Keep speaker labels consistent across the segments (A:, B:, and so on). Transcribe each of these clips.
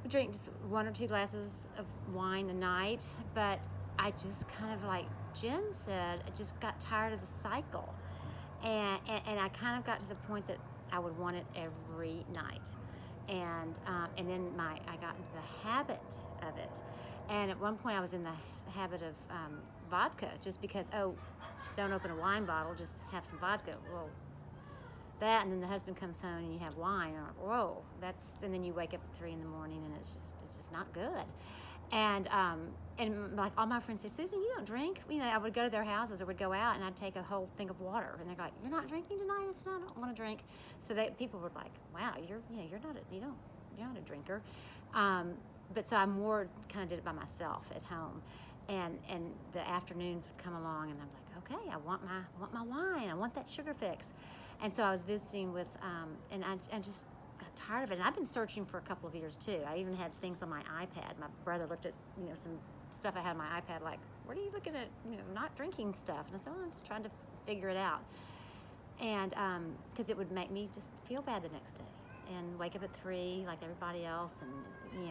A: drink just 1 or 2 glasses of wine a night, but I just kind of, like Jen said, I just got tired of the cycle. And I kind of got to the point that I would want it every night. And then I got into the habit of it. And at one point I was in the habit of vodka, just because, oh, don't open a wine bottle, just have some vodka. Well, that, and then the husband comes home and you have wine, and whoa, and then you wake up at 3 in the morning and it's just not good. And like all my friends say, Susan, you don't drink. I would go to their houses or would go out and I'd take a whole thing of water, and they're like, you're not drinking tonight? I said, I don't want to drink. So people were like, wow, you're not a drinker. But so I more kind of did it by myself at home, and the afternoons would come along and I'm like, okay, I want my wine, I want that sugar fix. And so I was visiting with and I just got tired of it. And I've been searching for a couple of years too. I even had things on my iPad. My brother looked at some stuff I had on my iPad, like, what are you looking at, not drinking stuff? And I said, oh, I'm just trying to figure it out. And because it would make me just feel bad the next day and wake up at 3 like everybody else, and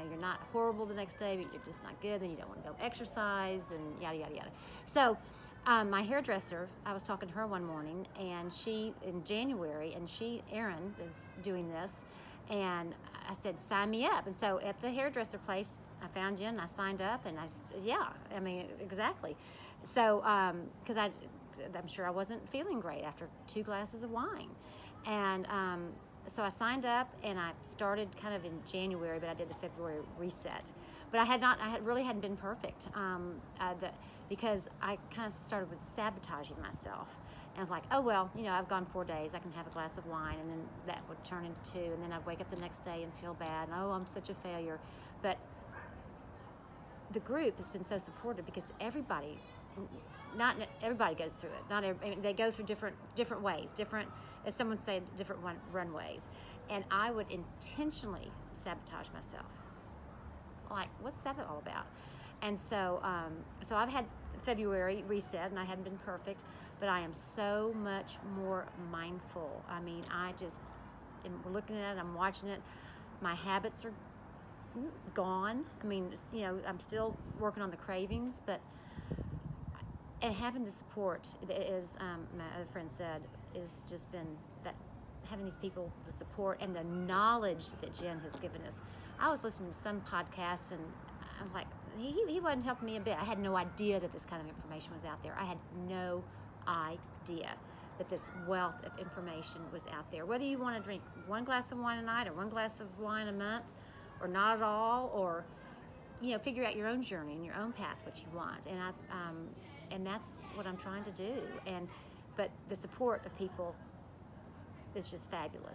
A: you're not horrible the next day, but you're just not good. Then you don't want to go exercise and yada yada yada. So my hairdresser, I was talking to her one morning, and she in January, and Erin is doing this, and I said, sign me up. And so at the hairdresser place, I found Jen and I signed up, and exactly. So because I'm sure I wasn't feeling great after 2 glasses of wine, and so I signed up and I started kind of in January, but I did the February reset. But I really hadn't been perfect because I kind of started with sabotaging myself. And I was like, oh, well, I've gone 4 days, I can have a glass of wine, and then that would turn into 2, and then I'd wake up the next day and feel bad, and oh, I'm such a failure. But the group has been so supportive because not everybody goes through it. They go through different ways, as someone said, different runways. And I would intentionally sabotage myself. Like, what's that all about? And so I've had February reset, and I hadn't been perfect, but I am so much more mindful. I just am looking at it, I'm watching it. My habits are gone. I'm still working on the cravings, and having the support, as my other friend said, has just been that, having these people, the support and the knowledge that Jen has given us. I was listening to some podcasts, and I was like, he wasn't helping me a bit. I had no idea that this kind of information was out there. I had no idea that this wealth of information was out there. Whether you want to drink 1 glass of wine a night or 1 glass of wine a month, or not at all, or figure out your own journey and your own path, what you want. And that's what I'm trying to do. But the support of people is just fabulous.